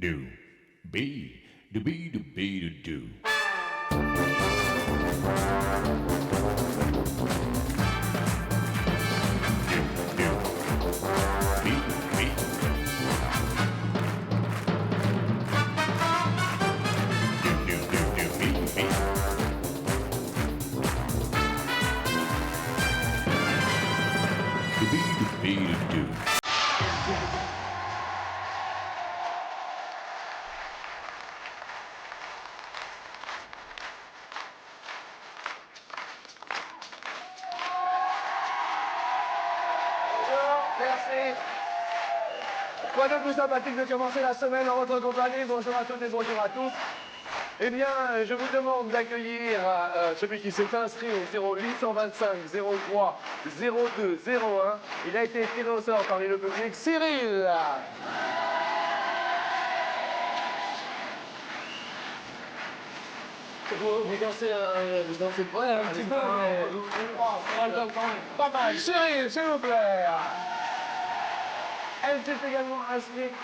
do, be, do, be, do, be, do, do. Merci. Quoi de plus sympathique de commencer la semaine en votre compagnie. Bonjour à toutes et bonjour à tous. Eh bien, je vous demande d'accueillir celui qui s'est inscrit au 0825 03 02 01. Il a été tiré au sort parmi le public. Cyril. Vous dansez un petit peu, mais... Pas mal. Cyril, s'il vous plaît. Elle s'est également inscrite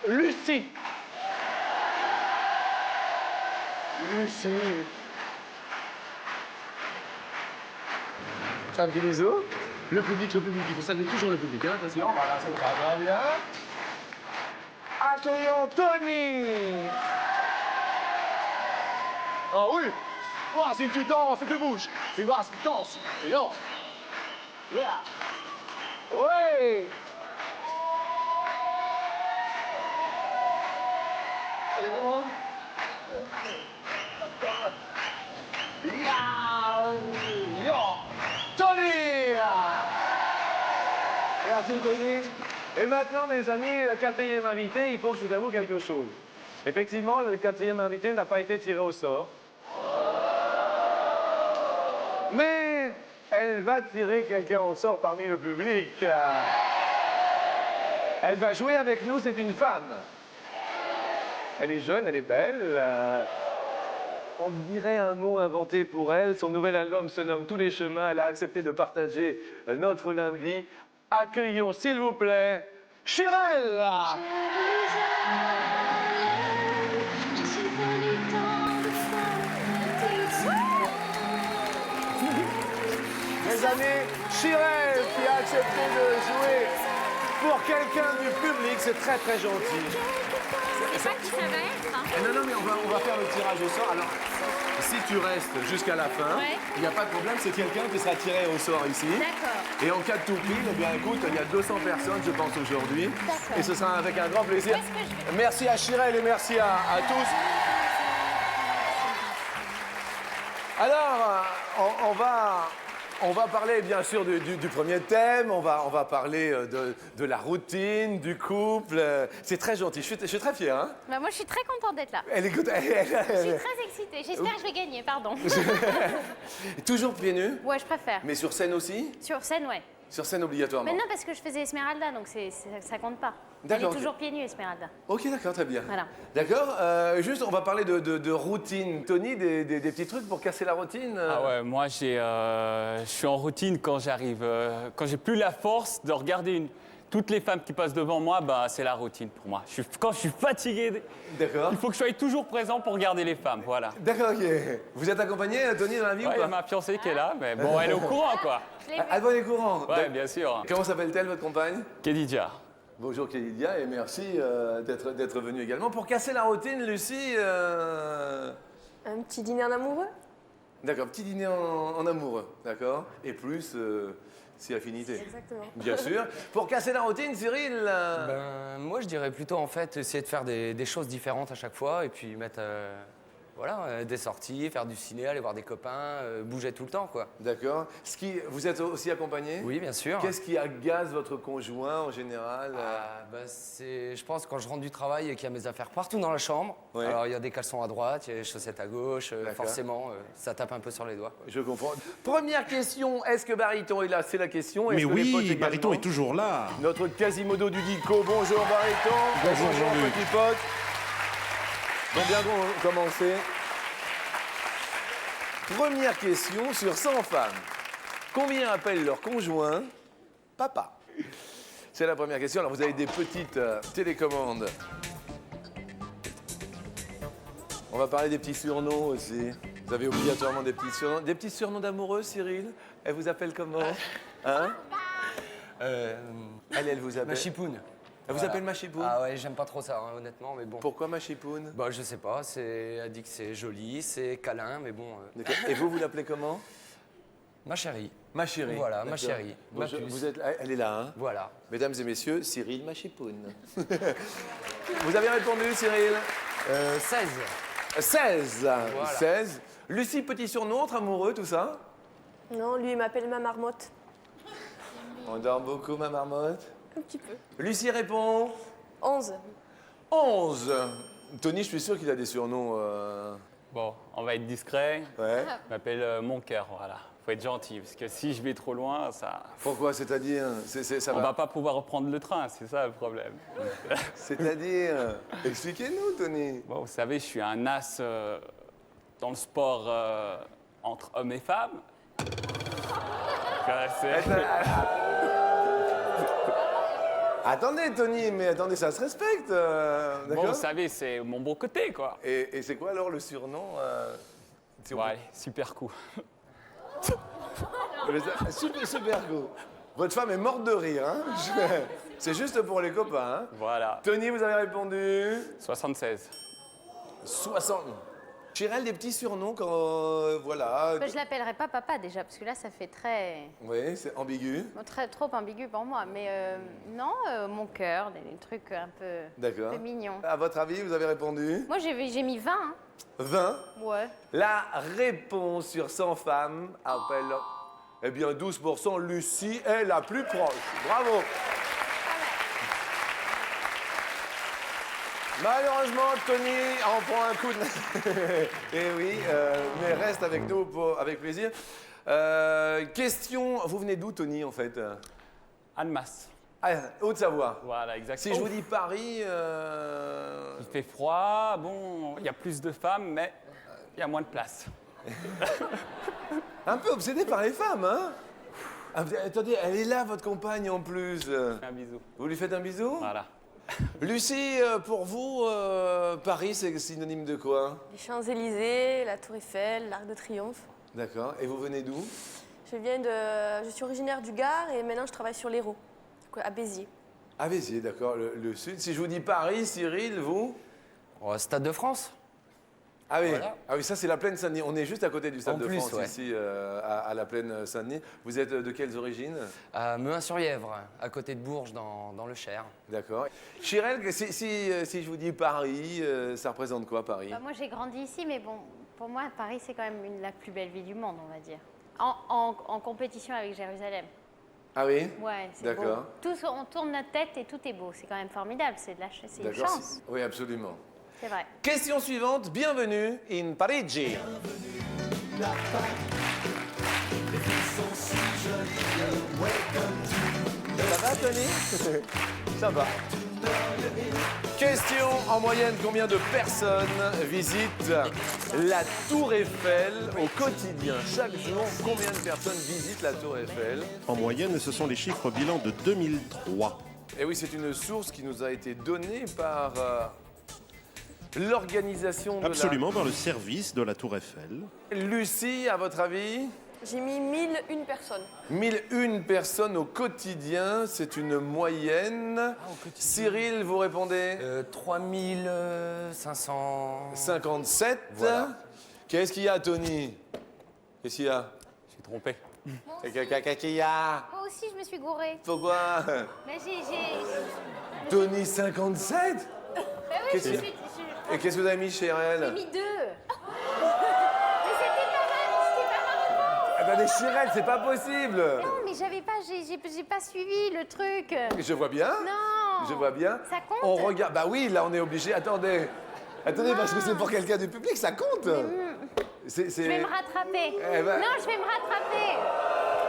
Lucie. Lucie. Fais un petit bisou. Le public, il faut saluer toujours le public, hein, attention. Voilà, c'est très bien. Accueillons Tony. Ah oui. Oh, si tu danses, tu bouges. Tu vas, tu danses. Et non. Yeah. Oui. Tony! Merci Tony. Et maintenant, mes amis, le quatrième invité, il faut que je vous avoue quelque chose. Effectivement, le quatrième invité n'a pas été tiré au sort. Mais elle va tirer quelqu'un au sort parmi le public. Elle va jouer avec nous, c'est une femme. Elle est jeune, elle est belle. On dirait un mot inventé pour elle. Son nouvel album se nomme Tous les chemins. Elle a accepté de partager notre lundi. Accueillons, s'il vous plaît, Chirel. Mes amis, Chirel qui a accepté de jouer pour quelqu'un du public, c'est très très gentil. C'est pas qui ça va être, hein. Non, mais on va faire le tirage au sort. Alors, si tu restes jusqu'à la fin, il n'y a pas de problème, c'est quelqu'un qui sera tiré au sort ici. D'accord. Et en cas de tout pile, eh bien écoute, il y a 200 personnes, je pense, aujourd'hui. D'accord. Et ce sera avec un grand plaisir. Où est-ce que je vais? Merci à Chirel et merci à tous. Alors, on va parler bien sûr du premier thème, on va parler de la routine, du couple. C'est très gentil, je suis très fier. Hein. Bah moi, je suis très contente d'être là. Elle écoute. Je suis très excitée. J'espère que je vais gagner, pardon. Toujours pieds nus, Ouais, je préfère. mais sur scène aussi. Sur scène, ouais. Sur scène obligatoirement. Mais non, parce que je faisais Esmeralda, donc ça compte pas. Elle est D'accord, ok. toujours pieds nus, Esmeralda. Ok, d'accord, très bien. Voilà. D'accord, juste on va parler de routine. Tony, des petits trucs pour casser la routine. Ah ouais, moi je suis en routine quand j'arrive, quand j'ai plus la force de regarder toutes les femmes qui passent devant moi, bah c'est la routine pour moi. Quand je suis fatigué, D'accord. il faut que je sois toujours présent pour regarder les femmes, voilà. D'accord, ok. Vous êtes accompagné, Tony, dans la vie Ouais, ou il y a pas? ma fiancée qui est là, mais bon, elle est au courant quoi. Je l'ai vu. Ah, bon, les courants. Ouais, bien sûr. Comment s'appelle-t-elle, votre compagne? Khadija. Bonjour Kélidia et merci d'être venu également. Pour casser la routine, Lucie, Un petit dîner en amoureux? d'accord, petit dîner en amoureux, d'accord? Et plus, si affinité. Exactement. Bien sûr. Pour casser la routine, Cyril, Moi, je dirais plutôt, en fait, essayer de faire des choses différentes à chaque fois et puis mettre des sorties, faire du ciné, aller voir des copains, bouger tout le temps, quoi. d'accord. Vous êtes aussi accompagné? Oui, bien sûr. Qu'est-ce qui agace votre conjoint en général? Je pense, quand je rentre du travail et qu'il y a mes affaires partout dans la chambre, Ouais. alors il y a des caleçons à droite, il y a des chaussettes à gauche, D'accord. forcément, ça tape un peu sur les doigts. Je comprends. Première question, est-ce que Bariton est là? C'est la question. Mais Est-ce que les potes oui, également? Bariton est toujours là. Notre Quasimodo du Dico. Bonjour Bariton. Bonjour, Jean-Luc. petit pote. On va bien commencer. Première question sur 100 femmes. Combien appellent leur conjoint papa? C'est la première question. Alors vous avez des petites télécommandes On va parler des petits surnoms aussi. Vous avez obligatoirement des petits surnoms. Des petits surnoms d'amoureux, Cyril? Elle vous appelle comment? Hein? Elle vous appelle? Machipoun. Elle vous appelle Machipoun? Ah ouais, j'aime pas trop ça, hein, honnêtement, mais bon. Pourquoi Machipoun? Bah, je sais pas, elle dit que c'est joli, c'est câlin, mais bon. D'accord. Et vous l'appelez comment? Ma chérie. Ma chérie. Voilà, ma D'accord. chérie. Bon, Ma puce. vous êtes, elle est là, hein? Voilà. Mesdames et messieurs, Cyril Machipoun. Vous avez répondu, Cyril? 16. 16. Voilà. 16. Lucie, petit surnom entre amoureux, tout ça? Non, lui, il m'appelle ma marmotte. On dort beaucoup, ma marmotte. Un petit peu. Lucie répond 11. 11. Tony, je suis sûr qu'il a des surnoms. Bon, on va être discret. Ouais. Je m'appelle Mon Cœur, voilà. Faut être gentil, parce que si je vais trop loin, ça... Pourquoi? C'est-à-dire ça On va pas pouvoir reprendre le train, c'est ça le problème. C'est-à-dire expliquez-nous, Tony. Bon, vous savez, je suis un as dans le sport entre hommes et femmes. Attendez, Tony, mais attendez, ça se respecte. Bon, D'accord. vous savez, c'est mon bon côté, quoi. Et c'est quoi alors le surnom Ouais, super coup. Super, super go. Votre femme est morte de rire, hein? C'est juste pour les copains, hein? Voilà. Tony, vous avez répondu 76. 60. Chirel, des petits surnoms quand. Voilà. Bah, je l'appellerai pas papa déjà, parce que là, ça fait très, Oui, c'est ambigu. trop ambigu pour moi. Mais non, mon cœur, des trucs un D'accord. peu mignons. À votre avis, vous avez répondu Moi, j'ai mis 20. Hein. 20. Ouais. La réponse sur 100 femmes appelle. Eh bien, 12%, Lucie est la plus proche. Bravo. Malheureusement, Tony en prend un coup de... Eh oui, mais reste avec nous avec plaisir. Question, vous venez d'où, Tony, en fait? Annemasse. Ah, Haute-Savoie. Voilà, Si exactement. je vous dis Paris... Il fait froid, bon, il y a plus de femmes, mais il y a moins de place. Un peu obsédé par les femmes, hein? Ah, attendez, elle est là, votre compagne, en plus. Un bisou. Vous lui faites un bisou? Voilà. Lucie, pour vous, Paris, c'est synonyme de quoi? Les Champs-Élysées, la Tour Eiffel, l'Arc de Triomphe. D'accord. Et vous venez d'où? Je suis originaire du Gard et maintenant je travaille sur l'Hérault, à Béziers. Ah, Béziers, d'accord, le sud. Si je vous dis Paris, Cyril, vous? Oh, Stade de France. Ah oui, Voilà. ah oui, ça c'est la plaine Saint-Denis. On est juste à côté du Stade En de plus, France, ouais. ici, à la plaine Saint-Denis. Vous êtes de quelles origines? À Mehun-sur-Yèvre, à côté de Bourges, dans le Cher. D'accord. Chirel, si je vous dis Paris, ça représente quoi, Paris? Bah, moi, j'ai grandi ici, mais bon, pour moi, Paris, c'est quand même la plus belle ville du monde, on va dire. En compétition avec Jérusalem. Ah oui? Ouais, c'est beau. D'accord. On tourne notre tête et tout est beau. C'est quand même formidable. C'est une D'accord. chance. Oui, absolument. C'est vrai. Question suivante, bienvenue in Parigi. Ça va, Tony? Ça va. Question, en moyenne, combien de personnes visitent la Tour Eiffel au quotidien? Chaque jour, combien de personnes visitent la Tour Eiffel? En moyenne, ce sont les chiffres bilan de 2003. Et oui, c'est une source qui nous a été donnée par l'organisation de Absolument, par le service de la Tour Eiffel. Lucie, à votre avis? J'ai mis 1001 personnes. 1001 personnes au quotidien, c'est une moyenne. Cyril, vous répondez 3500... 57. Voilà. Qu'est-ce qu'il y a, Tony? Qu'est-ce qu'il y a? Je suis trompé. Qu'est-ce qu'il y a? Moi aussi, je me suis gourée. Pourquoi? Mais Tony, 57? Bah oui, Qu'est-ce je qu'il y a? suis... Et qu'est-ce que vous avez mis chez elle? J'ai mis 2. Mais c'était pas mal, c'était pas mal. Attendez, Chirel, c'est pas possible. Non, mais j'avais pas, j'ai pas suivi le truc. Je vois bien. Non. Je vois bien. Ça compte? On regarde. Bah oui, là, on est obligé. Attendez. Attendez, parce que c'est pour quelqu'un du public, ça compte. Je vais me rattraper. Eh ben- Non, je vais me rattraper.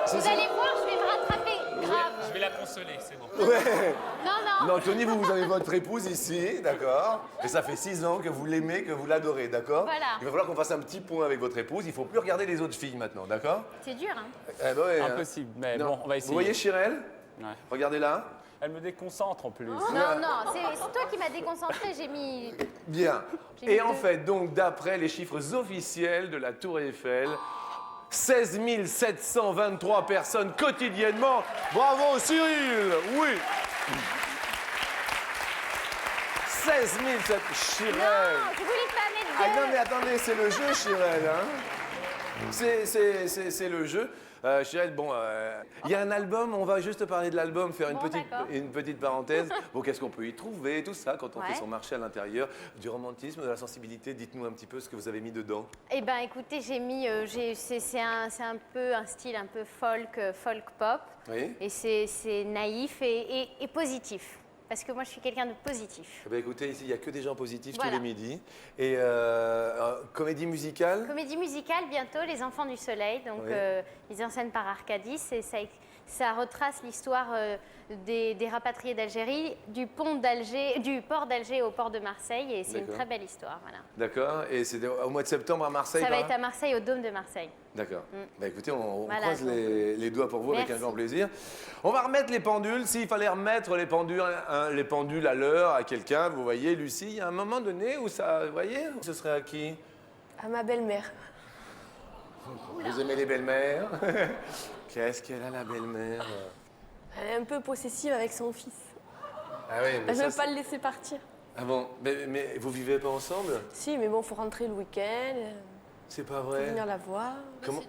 Vous allez voir, je vais me rattraper. Grave. Je vais la consoler, c'est bon. Ouais. Non. Non, Tony, vous avez votre épouse ici, d'accord? Et ça fait 6 ans que vous l'aimez, que vous l'adorez, d'accord? Voilà. Il va falloir qu'on fasse un petit point avec votre épouse. Il faut plus regarder les autres filles maintenant, d'accord? C'est dur, hein. Eh ben ouais, hein. Impossible, mais Non. bon, on va essayer. Vous voyez Chirel? Ouais. Regardez là. Elle me déconcentre en plus. Non, non, c'est toi qui m'as déconcentré, j'ai mis... Bien. J'ai Et mis en deux. fait, donc, d'après les chiffres officiels de la Tour Eiffel, 16 723 personnes quotidiennement. Bravo Cyril. Oui. 16 700. Chirel. Non, je voulais pas mettre Ah non deux. mais attendez, c'est le jeu Chirel. Hein. C'est le jeu. Chirel, bon, il y a un album, on va juste parler de l'album, faire Bon, d'accord. une petite parenthèse. Bon, qu'est-ce qu'on peut y trouver, tout ça, quand on fait Ouais. son marché à l'intérieur, du romantisme, de la sensibilité. Dites-nous un petit peu ce que vous avez mis dedans. Eh ben, écoutez, j'ai mis, c'est un peu un style un peu folk pop, Oui. et c'est naïf et positif, parce que moi je suis quelqu'un de positif. Eh ben, écoutez, ici, il n'y a que des gens positifs Voilà. tous les midis. Et comédie musicale. Comédie musicale bientôt, Les Enfants du Soleil, donc Oui. mise en scène par Arcadis, et ça retrace l'histoire des rapatriés d'Algérie, du port d'Alger au port de Marseille, et c'est une D'accord. très belle histoire, voilà. D'accord. Et c'est au mois de septembre à Marseille. Ça va par être là à Marseille, au Dôme de Marseille. D'accord. Bah écoutez, on Voilà, croise donc. les doigts pour vous avec un Merci. grand plaisir. On va remettre les pendules. S'il fallait remettre les pendules à l'heure à quelqu'un, vous voyez, Lucie, il y a un moment donné où ça, vous voyez, ce serait à qui? À ma belle-mère. Vous aimez les belles-mères? Qu'est-ce qu'elle a, la belle-mère? Elle est un peu possessive avec son fils. Ah oui, mais Elle ça, veut pas le laisser partir. Ah bon, mais vous vivez pas ensemble? Si, mais bon, faut rentrer le week-end, C'est pas faut vrai. venir la voir. Comment,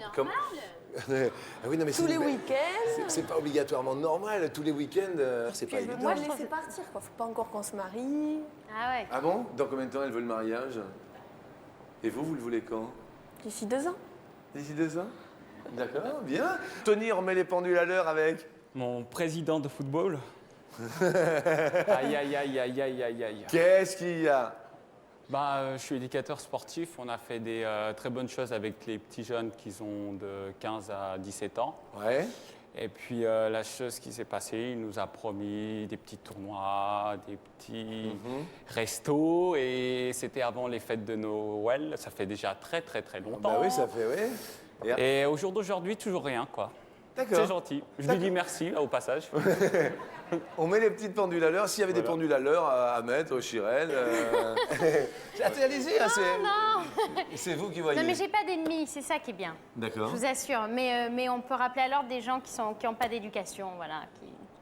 ah oui, non, mais Tous les une belle- week-ends. C'est pas obligatoirement normal. Tous les week-ends, c'est Puis pas elle veut évident. pas le laisser partir, quoi. Faut pas encore qu'on se marie. Ah ouais. Ah bon? Dans combien de temps elle veut le mariage? Et vous le voulez quand? D'ici 2 ans. D'ici 2 ans? D'accord, bien. Tony, on met les pendules à l'heure avec. Mon président de football. Aïe, aïe, aïe, aïe, aïe, aïe, aïe. Qu'est-ce qu'il y a? Je suis éducateur sportif. On a fait des très bonnes choses avec les petits jeunes qui ont de 15 à 17 ans. Ouais. Et puis la chose qui s'est passée, il nous a promis des petits tournois, des petits restos. Et c'était avant les fêtes de Noël. Ça fait déjà très, très, très longtemps. Bah oui, ça fait, oui. Et au jour d'aujourd'hui, toujours rien, quoi. D'accord. C'est gentil. Je lui dis merci, là, au passage. On met les petites pendules à l'heure. S'il y avait des pendules à l'heure à mettre au Chirel. Allez-y, hein, c'est vous qui voyez. Non mais j'ai pas d'ennemis, c'est ça qui est bien. D'accord. Je vous assure. Mais on peut rappeler à l'ordre des gens qui ont pas d'éducation, voilà.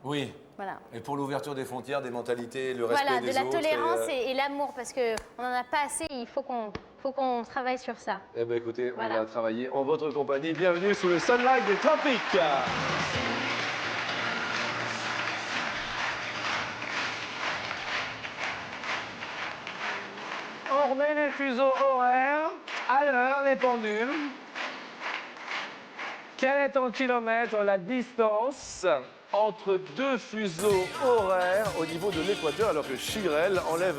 Oui. Voilà. Et pour l'ouverture des frontières, des mentalités, le respect Voilà, des de la autres. tolérance et l'amour, parce qu'on n'en a pas assez, il faut qu'on travaille sur ça. Eh bien, écoutez, Voilà. on va travailler en votre compagnie. Bienvenue sous le sunlight des tropiques. On remet les fuseaux horaires, à l'heure, les pendules. Quel est en kilomètres la distance Entre deux fuseaux horaires au niveau de l'équateur, alors que Chirel enlève.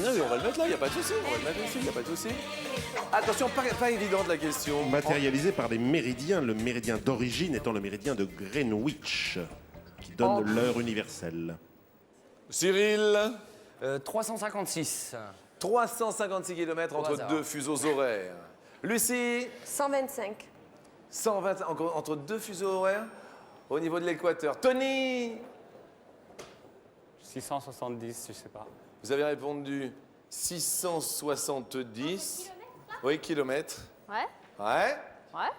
Non, mais on va le mettre là, il n'y a pas de souci. On va le mettre ici, il n'y a pas de souci. Attention, pas évidente la question. Matérialisé par des méridiens, le méridien d'origine étant le méridien de Greenwich, qui donne l'heure universelle. Cyril, 356. 356 km entre hasard. deux fuseaux horaires. Lucie, 125. 120 entre deux fuseaux horaires au niveau de l'équateur. Tony, 670, je sais pas. vous avez répondu 670. Oui, kilomètres. Ouais. Ouais. Ouais.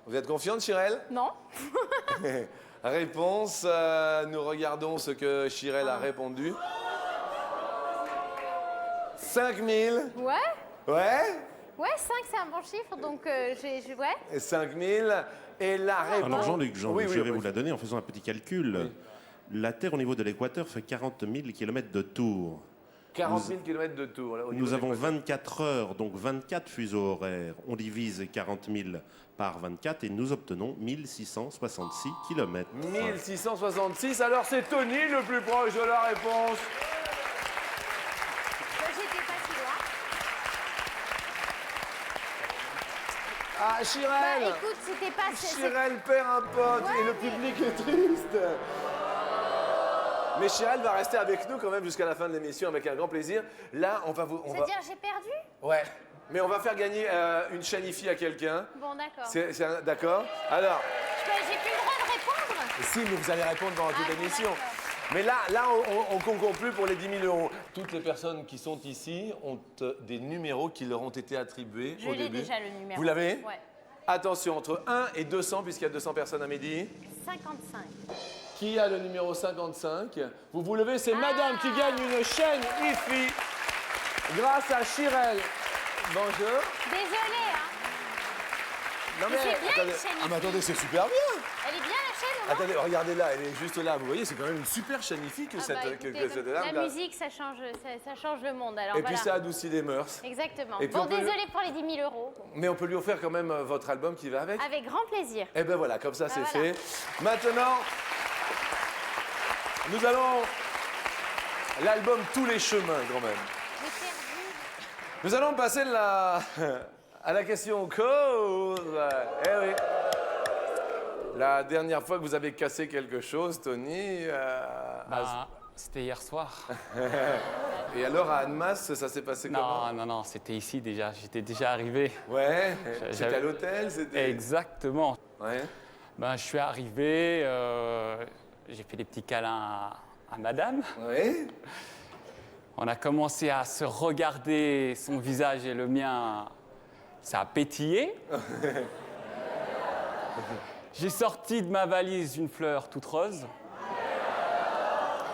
Vous êtes confiante, Chirel? Non. Réponse, nous regardons ce que Chirel a répondu. 5000. Ouais. Ouais. Ouais, 5 c'est un bon chiffre, donc ouais. Et 5000. Et la réponse. Alors Jean-Luc, Oui, je vais oui. vous la donner en faisant un petit calcul. La Terre au niveau de l'équateur fait 40 000 km de tour. 40 000 km de tour. Là, au niveau Nous de avons l'équateur. 24 heures, donc 24 fuseaux horaires. On divise 40 000 par 24 et nous obtenons 1666 km. 1666. Alors c'est Tony le plus proche de la réponse. J'étais pas si loin. Ah, Bah Chirel. écoute, c'était pas... Chirel perd un pote et le public est triste. Mais Chirel va rester avec nous quand même jusqu'à la fin de l'émission avec un grand plaisir. Là, on va vous... C'est-à-dire j'ai perdu? Ouais. Mais on va faire gagner une chanifie à quelqu'un. Bon, d'accord. D'accord. Alors, J'ai plus le droit de répondre? si, mais vous allez répondre pendant toute Ah, l'émission. d'accord. Mais là on concourt plus pour les 10 000 euros. Toutes les personnes qui sont ici ont des numéros qui leur ont été attribués Je au l'ai début. déjà le numéro. Vous l'avez? Ouais. Attention, entre 1 et 200, puisqu'il y a 200 personnes à midi. 55. Qui a le numéro 55? Vous vous levez, c'est Madame qui gagne une chaîne IFI grâce à Chirel. Bonjour. Désolée, hein. Non Mais c'est bien attendez. une chaîne Ah mais attendez, c'est super bien. Elle est bien la chaîne, au moins. Attendez, regardez là, elle est juste là. Vous voyez, c'est quand même une super chaîne IFI que Ah cette, bah, que écoutez, cette donc, dame la là. musique, ça change le monde. Alors Et puis voilà. ça adoucit les mœurs. Exactement. Et puis Bon, on peut- désolée pour les 10 000 euros. Mais on peut lui offrir quand même votre album qui va avec. Avec grand plaisir. Et ben voilà, comme ça c'est voilà. fait. Maintenant, nous allons l'album Tous les chemins quand même. J'ai perdu. Nous allons passer à la question cause. Eh oui. La dernière fois que vous avez cassé quelque chose, Tony. Bah, c'était hier soir. Et alors à Annemasse, ça s'est passé comment? Non, c'était ici déjà. J'étais déjà arrivé. Ouais. C'était J'avais- à l'hôtel, c'était. Exactement. Ouais. Ben, je suis arrivé, j'ai fait des petits câlins à madame. Ouais. On a commencé à se regarder, son visage et le mien, ça a pétillé. J'ai sorti de ma valise une fleur toute rose.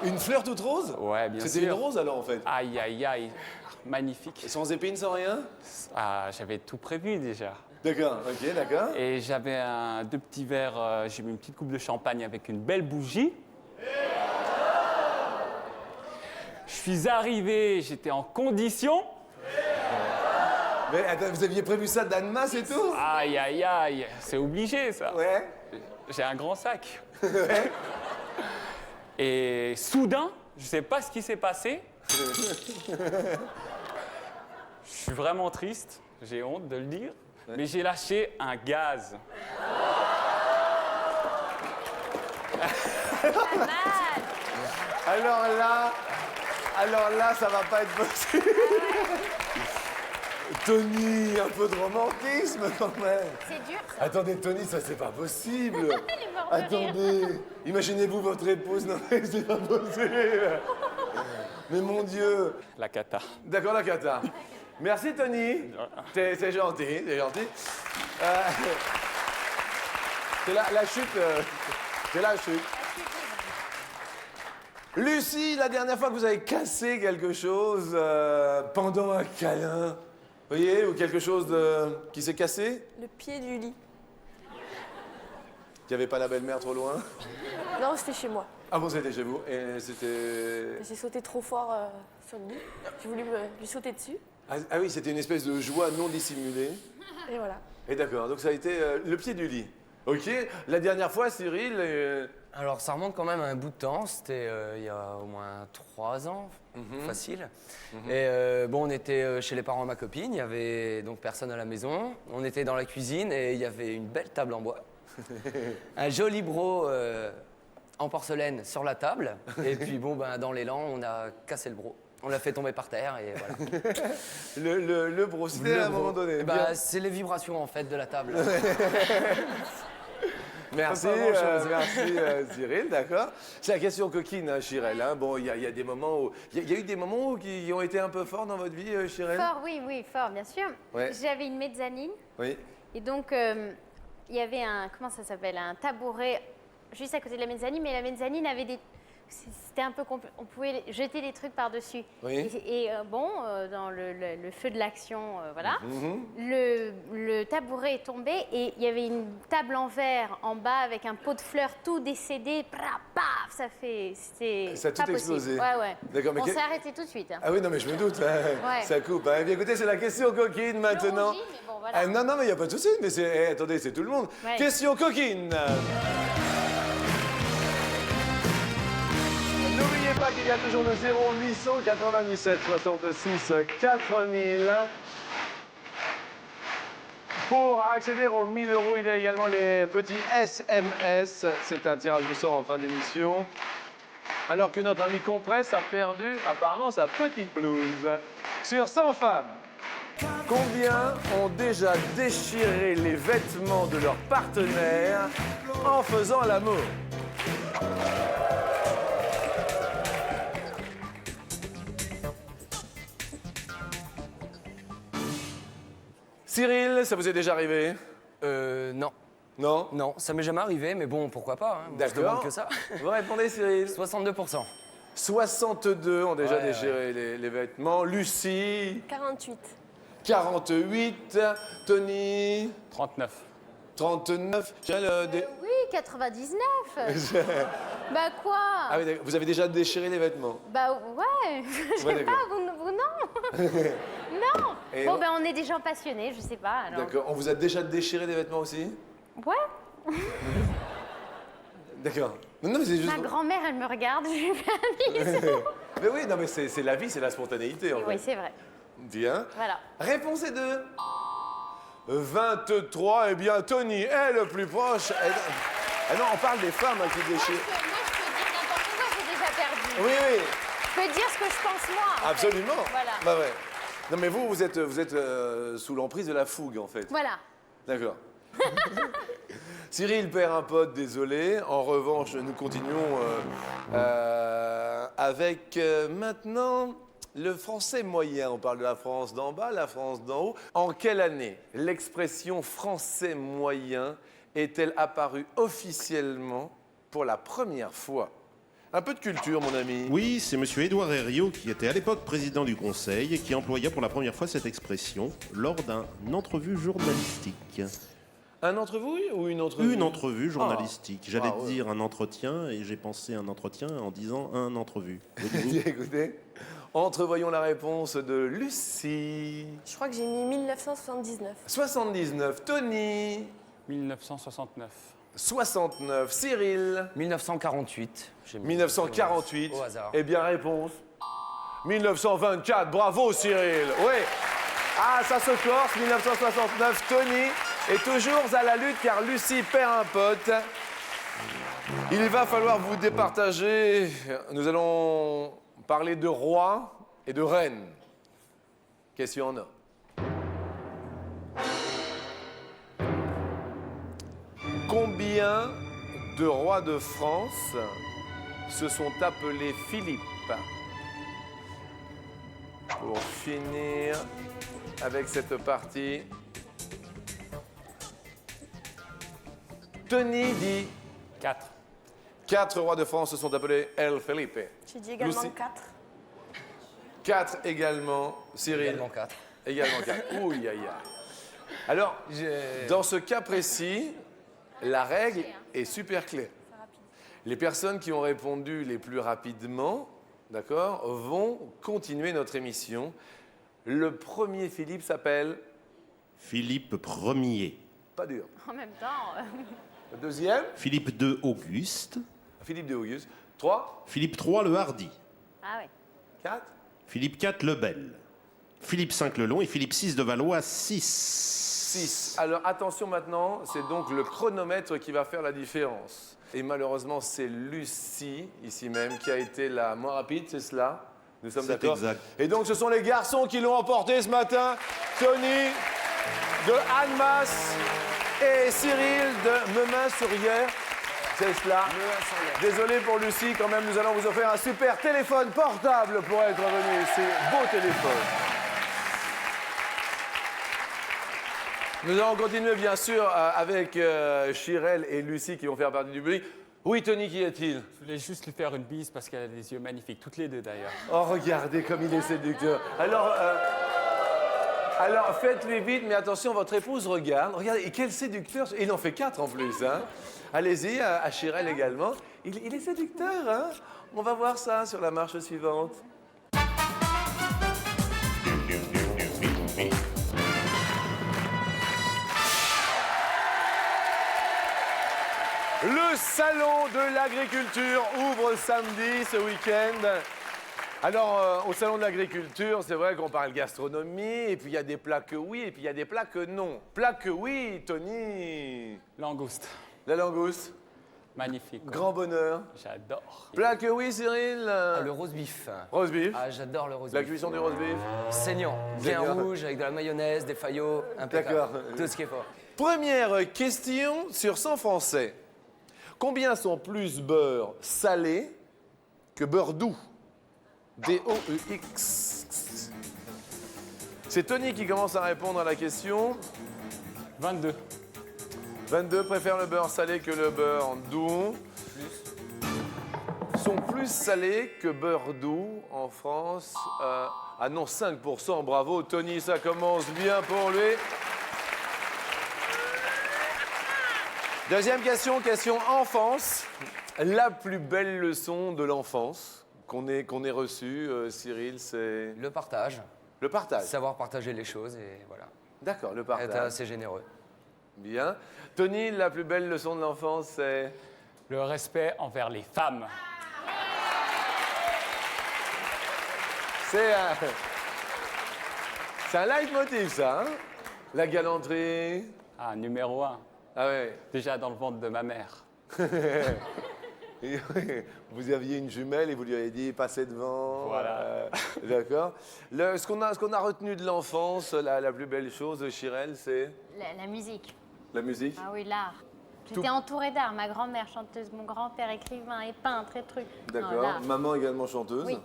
Une fleur toute rose? Ouais, bien sûr. C'était une rose alors en fait. Aïe, aïe, aïe, magnifique. Et sans épines, sans rien? Ah, j'avais tout prévu déjà. D'accord, ok, d'accord. Et j'avais deux petits verres, j'ai mis une petite coupe de champagne avec une belle bougie. Je suis arrivé, j'étais en condition. Mais attends, vous aviez prévu ça d'Annemasse et tout? Aïe, aïe, aïe, c'est obligé ça. Ouais. J'ai un grand sac. Et soudain, je sais pas ce qui s'est passé. Je suis vraiment triste, j'ai honte de le dire, mais j'ai lâché un gaz. Pas mal. Alors là, ça va pas être possible. Tony, un peu de romantisme quand même. C'est dur, ça. Attendez, Tony, ça c'est pas possible. Elle est morte de rire. Attendez, imaginez-vous votre épouse, non mais c'est pas possible. Mais mon Dieu. La cata. D'accord, la cata. Merci Tony. C'est gentil, c'est gentil. C'est la chute. C'est la chute. Lucie, la dernière fois que vous avez cassé quelque chose pendant un câlin, vous voyez, ou quelque chose qui s'est cassé, Le pied du lit. qu'il n'y avait pas la belle-mère trop loin. Non, c'était chez moi. Ah bon, c'était chez vous, et c'était... J'ai sauté trop fort sur le lit. J'ai voulu lui sauter dessus. Ah oui, c'était une espèce de joie non dissimulée. Et voilà. Et d'accord, donc ça a été le pied du lit. Ok, la dernière fois, Cyril... Alors ça remonte quand même à un bout de temps, c'était il y a au moins 3 ans, facile. Et bon, on était chez les parents de ma copine, il y avait donc personne à la maison, on était dans la cuisine et il y avait une belle table en bois. Un joli bro en porcelaine sur la table, et puis bon, ben, dans l'élan, on a cassé le bro. On l'a fait tomber par terre et voilà. le bro, c'était à un moment donné. Bah, Bien. c'est les vibrations en fait de la table. Merci, Pas grand-chose. merci Cyril, d'accord. C'est la question coquine, hein, Chirel. Hein. Bon, il y a des moments où... Il y a eu des moments qui ont été un peu forts dans votre vie, Chirel? Fort, oui, fort, bien sûr. Ouais. J'avais une mezzanine. Oui. Et donc, il y avait un, comment ça s'appelle, un tabouret juste à côté de la mezzanine, mais la mezzanine avait des... C'était un peu on pouvait jeter des trucs par-dessus. Oui. Et bon, dans le feu de l'action, voilà, Mhm. le tabouret est tombé et il y avait une table en verre en bas avec un pot de fleurs tout décédé. Paf, ça fait... C'était Ça a tout pas possible. explosé. Ouais. D'accord, mais On quel- s'est arrêté tout de suite. Hein. Ah oui, non, mais je me doute, hein. Ouais. Ça coupe. Hein. Eh bien, écoutez, c'est la question coquine maintenant. rougis, mais bon, voilà. Ah, non, mais il n'y a pas de souci, mais c'est... attendez, c'est tout le monde. Ouais. Question coquine. N'oubliez pas qu'il y a toujours le 0897 66 4000. Pour accéder aux 1000 euros, il y a également les petits SMS. C'est un tirage au sort en fin d'émission. Alors que notre ami Compresse a perdu apparemment sa petite blouse. Sur 100 femmes, combien ont déjà déchiré les vêtements de leur partenaire en faisant l'amour? Cyril, ça vous est déjà arrivé? Non. Non? Non, ça m'est jamais arrivé, mais bon, pourquoi pas, hein. Moi, je D'accord. demande que ça. Vous répondez, Cyril? 62%. 62 ont déjà Ouais, déchiré les vêtements. Lucie, 48. 48. Tony, 39. 39. Oui, 99. Bah quoi? Ah oui, d'accord. Vous avez déjà déchiré les vêtements? Bah ouais, je sais Ouais, pas, d'accord. vous non. Non. Et Bon, on- ben on est des gens passionnés, je sais pas. Alors. D'accord. On vous a déjà déchiré des vêtements aussi? Ouais. D'accord. Non, mais c'est juste. Ma grand-mère, elle me regarde, je lui fais un bisou. Mais oui, non, mais c'est la vie, c'est la spontanéité en Oui, fait. c'est vrai. Bien. Voilà. Réponse est de 23. Eh bien, Tony est le plus proche. Ah non, on parle des femmes hein, qui déchirent. Moi, je peux dire n'importe quoi, j'ai déjà perdu. Oui, oui, Je peux dire ce que je pense moi. en fait. absolument. Voilà. Bah ouais. Non, mais vous êtes sous l'emprise de la fougue en fait. Voilà. D'accord. Cyril perd un pote, désolé. En revanche, nous continuons avec maintenant le français moyen. On parle de la France d'en bas, la France d'en haut. En quelle année l'expression français moyen est-elle apparue officiellement pour la première fois? Un peu de culture, mon ami. Oui, c'est monsieur Édouard Herriot qui était à l'époque président du Conseil et qui employa pour la première fois cette expression lors d'une entrevue journalistique. Un entrevue ou une entrevue? Une entrevue journalistique. J'allais Ah, ouais. dire un entretien et j'ai pensé un entretien en disant un entrevue. Écoutez, entrevoyons la réponse de Lucie. Je crois que j'ai mis 1979. 79, Tony. 1969. 69, Cyril. 1948. J'ai mis 1948. Au hasard. Eh bien, réponse 1924. Bravo, Cyril. Oui. Ah, ça se corse. 1969, Tony est toujours à la lutte car Lucie perd un pote. Il va falloir vous départager. Nous allons parler de roi et de reine. Qu'est-ce qu'il y en a? Combien de rois de France se sont appelés Philippe? Pour finir avec cette partie, Tony dit 4. 4 rois de France se sont appelés El Felipe. J'ai dit également Lucie. 4. 4 également, Cyril. Également 4. Également 4. Ouh, aïe, aïe. Alors, dans ce cas précis, la règle est super claire. Les personnes qui ont répondu les plus rapidement, d'accord, vont continuer notre émission. Le premier Philippe s'appelle, Philippe Ier. pas dur. En même temps. Le deuxième, Philippe II Auguste. Philippe de Auguste. 3, Philippe III le Hardi. Ah ouais. 4, Philippe IV le Bel. Philippe V le Long et Philippe VI de Valois 6. 6. Alors attention maintenant, c'est donc le chronomètre qui va faire la différence. Et malheureusement, c'est Lucie, ici même, qui a été la moins rapide, c'est cela? Nous sommes C'est d'accord? exact. Et donc ce sont les garçons qui l'ont emporté ce matin. Tony de Annemasse et Cyril de Memin-sur-Yerre. C'est cela. Désolé pour Lucie, quand même, nous allons vous offrir un super téléphone portable pour être venu ici. Beau téléphone. Nous allons continuer, bien sûr, avec Chirel et Lucie qui vont faire partie du public. Oui, Tony, qui est-il? Je voulais juste lui faire une bise parce qu'elle a des yeux magnifiques, toutes les deux d'ailleurs. Oh, regardez comme il est séducteur. Alors, faites-lui vite, mais attention, votre épouse regarde. Regardez, et quel séducteur. Il en fait 4 en plus, hein. Allez-y, à Chirel également. Il est séducteur, hein. On va voir ça sur la marche suivante. Le salon de l'agriculture ouvre samedi ce week-end. Alors, au salon de l'agriculture, c'est vrai qu'on parle gastronomie, et puis il y a des plats que oui, et puis il y a des plats que non. Plats que oui, Tony. Langouste, La langouste, magnifique. quoi. grand bonheur. J'adore. Plat que oui, Cyril. Ah, le roast beef. Roast beef. Ah, j'adore le roast La beef. cuisson du roast beef. Saignant, bien D'accord. rouge, avec de la mayonnaise, des faillots, impeccable. D'accord. Tout ce qui est fort. Première question sur 100 français. Combien sont plus beurre salé que beurre doux? D-O-E-X. C'est Tony qui commence à répondre à la question. 22. 22 préfèrent le beurre salé que le beurre doux. Sont plus salés que beurre doux en France. Ah non, 5%, bravo Tony, ça commence bien pour lui. Deuxième question, question enfance. La plus belle leçon de l'enfance qu'on ait reçue, Cyril, c'est Le partage. le partage. Savoir partager les choses et voilà. D'accord, le Être partage. assez généreux. Bien. Tony, la plus belle leçon de l'enfance, c'est Le respect envers les femmes. c'est un leitmotiv, ça, hein? La galanterie. Ah, numéro 1. Ah ouais. Déjà dans le ventre de ma mère. Et vous aviez une jumelle et vous lui avez dit passez devant. Voilà. D'accord. Ce qu'on a retenu de l'enfance, la plus belle chose, Chirel, c'est La musique. la musique. Ah oui, l'art. J'étais entourée d'art. Ma grand-mère chanteuse, mon grand-père écrivain et peintre et truc. Non, D'accord. l'art. Maman également chanteuse. Oui.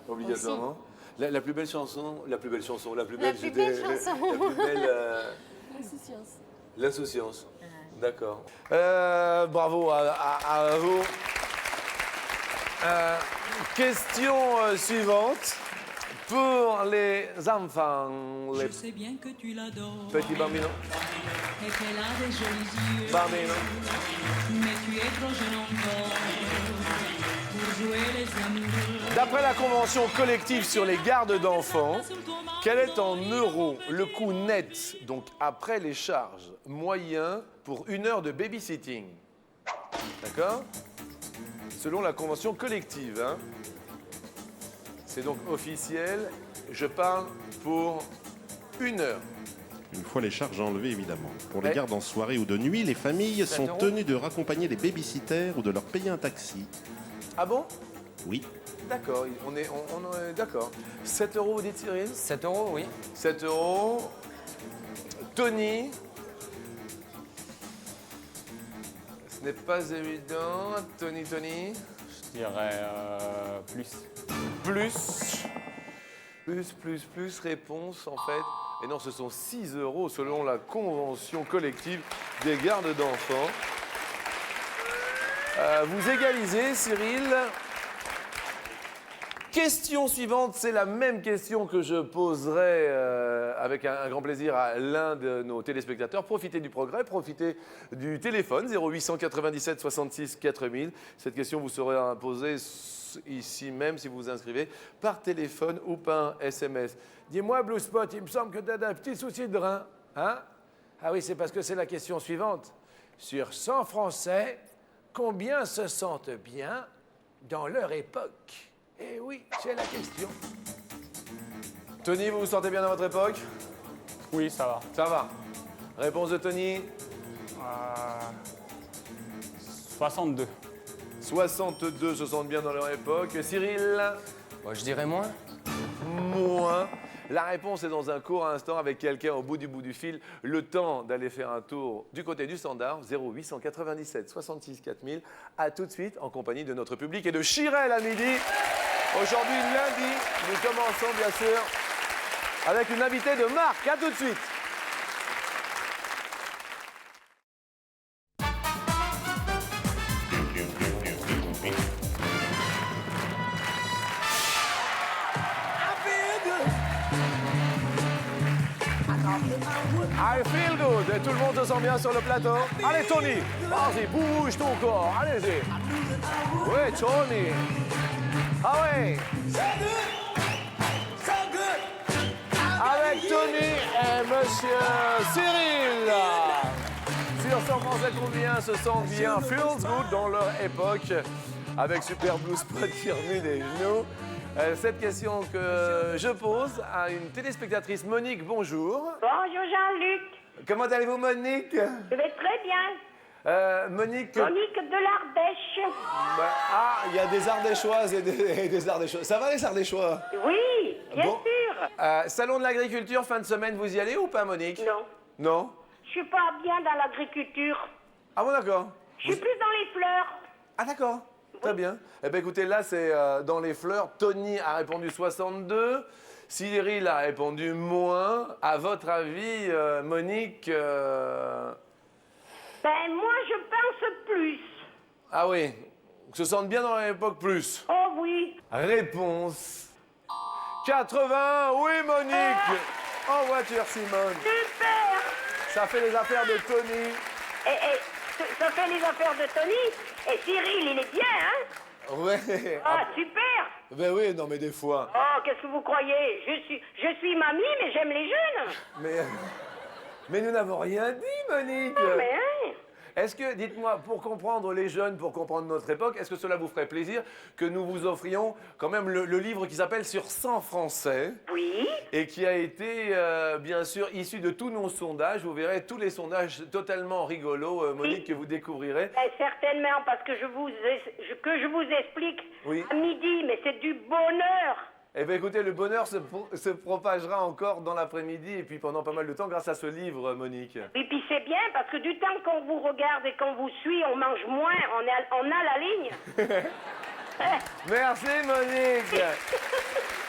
Obligatoirement. La plus belle chanson, la plus belle chanson, la plus La belle, plus belle chanson. la plus belle. Insouciance. L'insouciance. D'accord. Bravo à vous. Question suivante. Pour les enfants, les Je sais bien que tu l'adores petits bambinos. et qu'elle a des jolis yeux. Bambinos. Mais tu es trop jeune encore pour jouer les amoureux. D'après la convention collective sur les gardes d'enfants, quel est en euros le coût net, donc après les charges, moyen pour 1 heure de babysitting? D'accord? Selon la convention collective. Hein. C'est donc officiel. Je parle pour 1 heure. Une fois les charges enlevées, évidemment. Pour les Ouais. gardes en soirée ou de nuit, les familles 7 sont euros. tenues de raccompagner les babysitters ou de leur payer un taxi. Ah bon? Oui. D'accord, on est d'accord. 7 euros, vous dites Cyril? 7 euros, oui. 7 euros. Tony. Ce n'est pas évident. Tony. Je dirais plus. Plus, réponse en fait. Et non, ce sont 6 euros selon la convention collective des gardes d'enfants. Vous égalisez, Cyril. Question suivante, c'est la même question que je poserai avec un grand plaisir à l'un de nos téléspectateurs. Profitez du progrès, profitez du téléphone 0897 66 4000. Cette question vous sera posée ici même si vous vous inscrivez par téléphone ou par SMS. Dis-moi, Blue Spot, il me semble que tu as un petit souci de rein. Hein? Ah oui, c'est parce que c'est la question suivante. Sur 100 Français, combien se sentent bien dans leur époque? Eh oui, c'est la question. Tony, vous vous sentez bien dans votre époque? Oui, ça va. Ça va. Réponse de Tony? 62. 62 se sentent bien dans leur époque. Cyril? Moi, je dirais moins. Moins. La réponse est dans un court instant avec quelqu'un au bout du fil. Le temps d'aller faire un tour du côté du standard, 0897 66 4000. À tout de suite en compagnie de notre public et de Chirel à midi. Aujourd'hui, lundi, nous commençons bien sûr avec une invitée de marque. À tout de suite. I feel good. Et tout le monde se sent bien sur le plateau. Allez, Tony, vas-y, bouge ton corps. Allez-y. Oui, Tony. Ah ouais. Avec Tony et Monsieur Cyril. Sur 100 Français combien se sentent bien, feels good dans leur époque, avec Super Blue Spot qui remue des genoux. Cette question que je pose à une téléspectatrice, Monique, bonjour. Bonjour Jean-Luc, Comment allez-vous, Monique? je vais très bien. Monique. Monique de l'Ardèche. Il y a des Ardéchoises et des Ardéchois. Ça va les Ardéchois? Oui, bien Bon. sûr. Salon de l'agriculture, fin de semaine, vous y allez ou pas, Monique? Non, Non? je suis pas bien dans l'agriculture. Ah bon, d'accord. Je suis plus dans les fleurs. Ah d'accord, très bien. Eh bien écoutez, là c'est dans les fleurs. Tony a répondu 62, Cyril a répondu moins. À votre avis, Monique Ben, moi, je pense plus. Ah oui, se sentent bien dans l'époque plus. Oh oui. Réponse 80. Oui, Monique. En voiture, Simone. Super. Ça fait les affaires de Tony. Ça fait les affaires de Tony. Et Cyril, il est bien, hein? Ouais. Ah, super. Ben oui, non, mais des fois. Oh, qu'est-ce que vous croyez? Je suis mamie, mais j'aime les jeunes. Mais nous n'avons rien dit, Monique. Non, mais hein? Est-ce que, dites-moi, pour comprendre les jeunes, pour comprendre notre époque, est-ce que cela vous ferait plaisir que nous vous offrions quand même le livre qui s'appelle Sur 100 Français? Oui. Et qui a été, bien sûr, issu de tous nos sondages. Vous verrez tous les sondages totalement rigolos, Monique, que vous découvrirez. Ben, certainement, parce que je vous explique Oui. à midi, mais c'est du bonheur. Eh bien, écoutez, le bonheur se propagera encore dans l'après-midi et puis pendant pas mal de temps grâce à ce livre, Monique. Et puis c'est bien, parce que du temps qu'on vous regarde et qu'on vous suit, on mange moins, on a la ligne. Merci, Monique.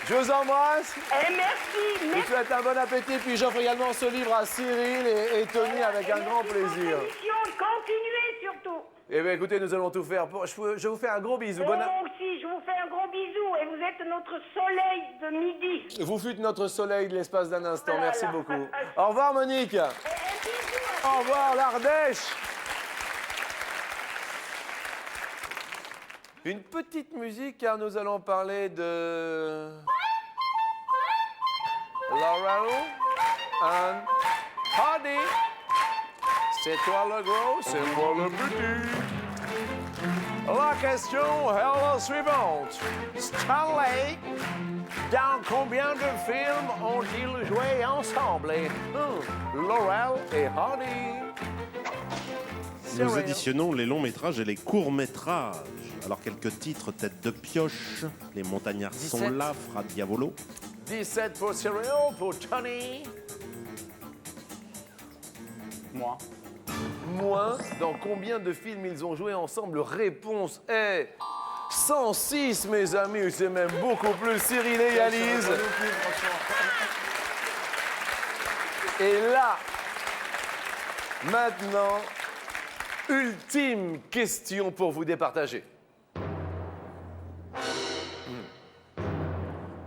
Je vous embrasse. Merci. Je vous souhaite un bon appétit. Puis j'offre également ce livre à Cyril et Tony avec un grand plaisir. Continuez surtout. Eh bien, écoutez, nous allons tout faire. Je vous fais un gros bisou. Moi aussi, je vous fais un gros bisou et vous êtes notre soleil de midi. Vous fûtes notre soleil de l'espace d'un instant. Merci beaucoup. Au revoir, Monique. Au revoir, l'Ardèche. Une petite musique, car nous allons parler de Laurel and Hardy. C'est toi le gros, c'est moi le petit. La question est la suivante. Stanley, dans combien de films ont-ils joué ensemble? Laurel et Hardy. Nous additionnons les longs métrages et les courts métrages. Alors quelques titres, Tête de pioche, Les montagnards sont 17. là, Fra Diavolo. 17 pour Cyril, pour Tony. Moi. Moins. Dans combien de films ils ont joué ensemble? Réponse est 106, mes amis. C'est même beaucoup plus. Cyril égalise. Et là, maintenant, ultime question pour vous départager.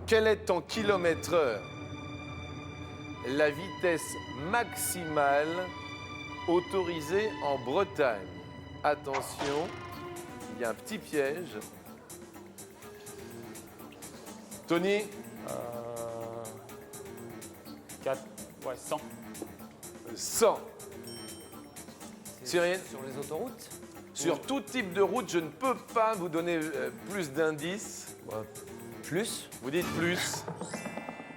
Quelle est en kilomètres-heure la vitesse maximale autorisée en Bretagne? Attention, il y a un petit piège. Tony? 100. 100. Cyril? Sur les autoroutes? Sur tout type de route, je ne peux pas vous donner plus d'indices. Plus? Vous dites plus.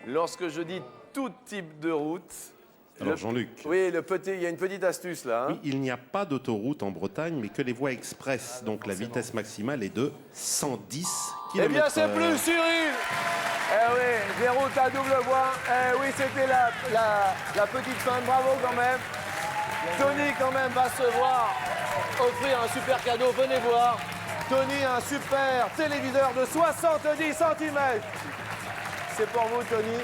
Lorsque je dis tout type de route... Alors Jean-Luc. Oui, il y a une petite astuce là. Hein. Oui, il n'y a pas d'autoroute en Bretagne, mais que les voies express. Donc la vitesse maximale est de 110 km/h. Eh bien, c'est plus, Cyril. Eh oui, des routes à double voie. Eh oui, c'était la petite fin. Bravo quand même. Tony, quand même, va se voir offrir un super cadeau. Venez voir. Tony, un super téléviseur de 70 cm. C'est pour vous, Tony.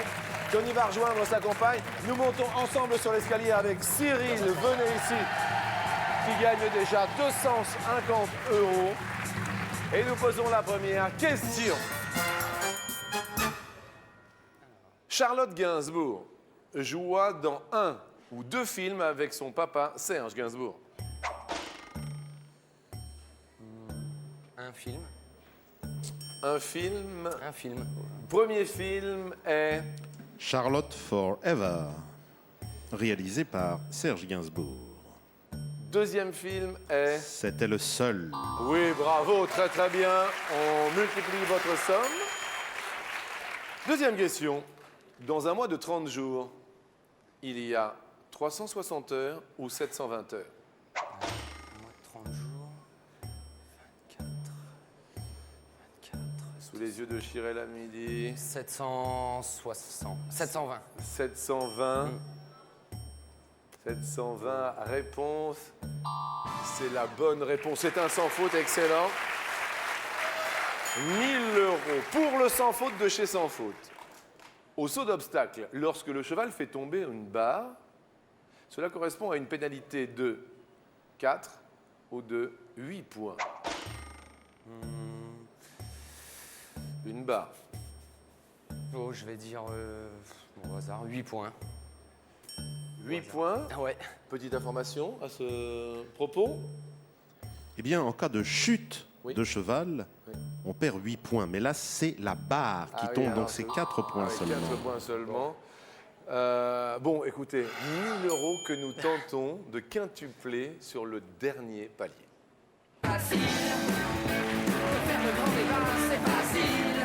Tony va rejoindre sa compagne. Nous montons ensemble sur l'escalier avec Cyril. Venez ici. Qui gagne déjà 250 €. Et nous posons la première question. Charlotte Gainsbourg joua dans un ou deux films avec son papa Serge Gainsbourg. Un film. Un film. Un film. Premier film est Charlotte Forever, réalisé par Serge Gainsbourg. Deuxième film est... C'était le seul. Oui, bravo, très très bien. On multiplie votre somme. Deuxième question. Dans un mois de 30 jours, il y a 360 heures ou 720 heures? Un mois de 30 jours. 24. Sous les yeux de Chirel à midi. 760. 720. 720. 720, réponse. C'est la bonne réponse. C'est un sans faute, excellent. 1 000 € pour le sans faute de chez Sans Faute. Au saut d'obstacle, lorsque le cheval fait tomber une barre, cela correspond à une pénalité de 4 ou de 8 points. Une barre. Oh, je vais dire au hasard, 8 points. 8 points. Ouais. Petite information à ce propos. Eh bien, en cas de chute Oui. de cheval, Oui. on perd 8 points. Mais là, c'est la barre qui Ah oui, tombe, alors donc c'est 4 points avec seulement. 4 points seulement. Bon, écoutez, 1 000 € que nous tentons de quintupler sur le dernier palier. Facile, faire le grand débat, c'est facile.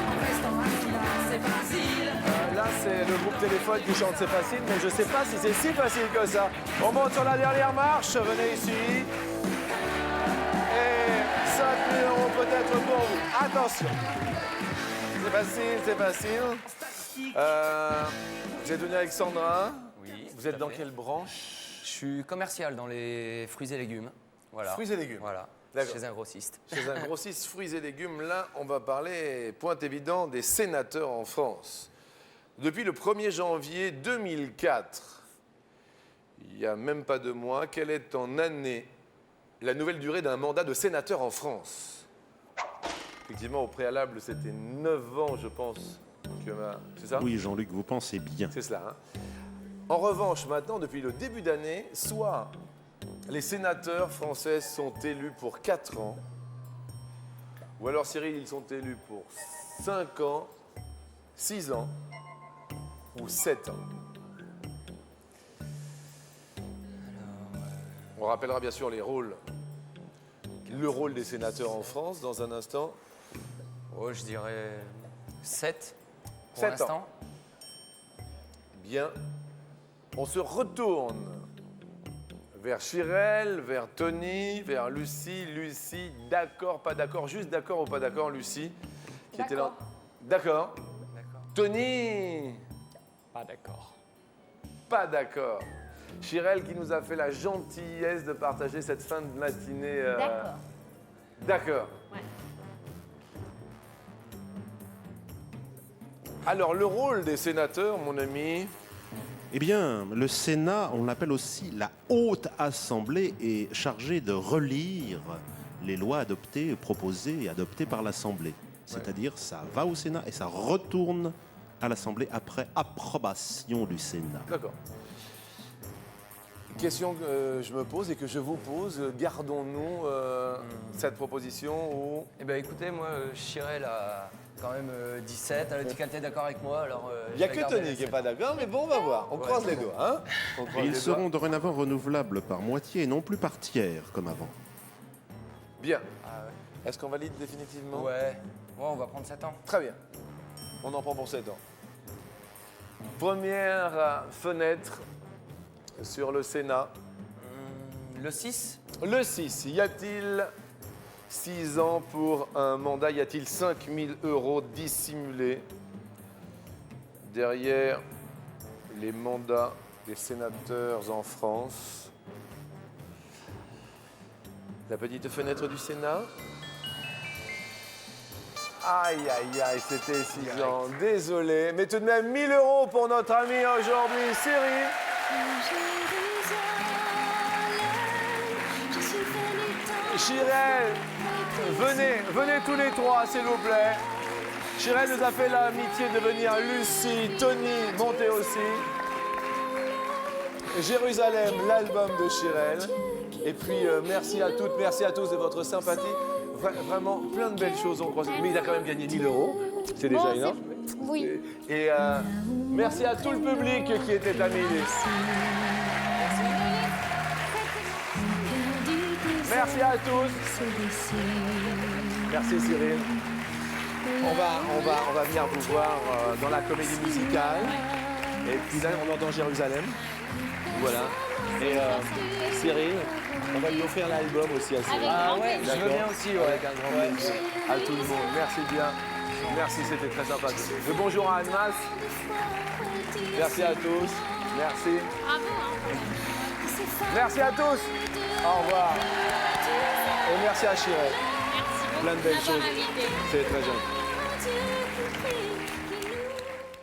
En restant assis là, c'est facile. Là, c'est le groupe Téléphone qui chante C'est facile, mais je ne sais pas si c'est si facile que ça. On monte sur la dernière marche, venez ici. Et 5 000 € peut-être pour vous. Attention. C'est facile, c'est facile. Vous êtes venu Alexandra. Oui. Vous êtes dans quelle branche? Je suis commercial dans les fruits et légumes. Voilà. Fruits et légumes. Voilà. D'accord. Chez un grossiste. Chez un grossiste fruits et légumes, là, on va parler, point évident, des sénateurs en France. Depuis le 1er janvier 2004, il n'y a même pas 2 mois, quelle est en année la nouvelle durée d'un mandat de sénateur en France? Effectivement, au préalable, c'était 9 ans, je pense. C'est ça? Oui, Jean-Luc, vous pensez bien. C'est cela. Hein. En revanche, maintenant, depuis le début d'année, soit les sénateurs français sont élus pour 4 ans, ou alors, Cyril, ils sont élus pour 5 ans, 6 ans ou 7 ans. On rappellera bien sûr les rôles, le rôle des sénateurs en France dans un instant. Oh, je dirais 7 pour 7 ans. l'instant. Bien. On se retourne vers Chirel, vers Tony, vers Lucie. Lucie, d'accord, pas d'accord, juste d'accord ou pas d'accord, Lucie, qui était là. D'accord. Tony, Pas d'accord. pas d'accord. Chirel qui nous a fait la gentillesse de partager cette fin de matinée. D'accord. D'accord. Ouais. Alors, le rôle des sénateurs, mon ami. Eh bien, le Sénat, on l'appelle aussi la Haute Assemblée, est chargé de relire les lois adoptées, proposées et adoptées par l'Assemblée. C'est-à-dire, ça va au Sénat et ça retourne à l'Assemblée après approbation du Sénat. D'accord. Question que je me pose et que je vous pose, gardons-nous cette proposition ou... Eh bien, écoutez, moi, Chirel a quand même 17. Elle a dit qu'elle était d'accord avec moi, alors... Il n'y a que Tony qui n'est pas d'accord, mais bon, on va voir. On croise les doigts. Hein. On croise Et ils les seront doigts. dorénavant renouvelables par moitié et non plus par tiers, comme avant. Bien. Ah ouais. Est-ce qu'on valide définitivement? Ouais, on va prendre 7 ans. Très bien. On en prend pour 7 ans. Première fenêtre sur le Sénat. Le 6 Le 6. Y a-t-il 6 ans pour un mandat? Y a-t-il 5 000 € dissimulés derrière les mandats des sénateurs en France? La petite fenêtre du Sénat. Aïe, aïe, aïe, c'était 6 ans. Désolé, mais tout de même 1 000 € pour notre ami aujourd'hui, Cyril. Chirel, venez tous les 3, s'il vous plaît. Chirel nous a fait l'amitié de venir. Lucie, Tony, montez aussi. Jérusalem, l'album de Chirel. Et puis, merci à toutes, merci à tous de votre sympathie. Vraiment, plein de belles choses ont croisé. Mais il a quand même gagné 1 000 €. C'est déjà Bon, énorme. Oui. Et merci à tout le public qui était à Milis. Merci à tous. Merci Cyril. On va venir vous voir dans la comédie musicale. Et puis là, on entend Jérusalem. Voilà. Et Cyril, on va lui offrir l'album aussi à Cyril. Ah ouais, je veux D'accord. bien aussi, ouais, avec un grand plaisir. À tout le monde. Merci bien. Merci, c'était très sympa. Et bonjour à Annemasse. Merci à tous. Merci. Merci à tous. Au revoir. Et merci à Chirel. Merci beaucoup Plein de belles d'avoir choses. invité. C'est très gentil.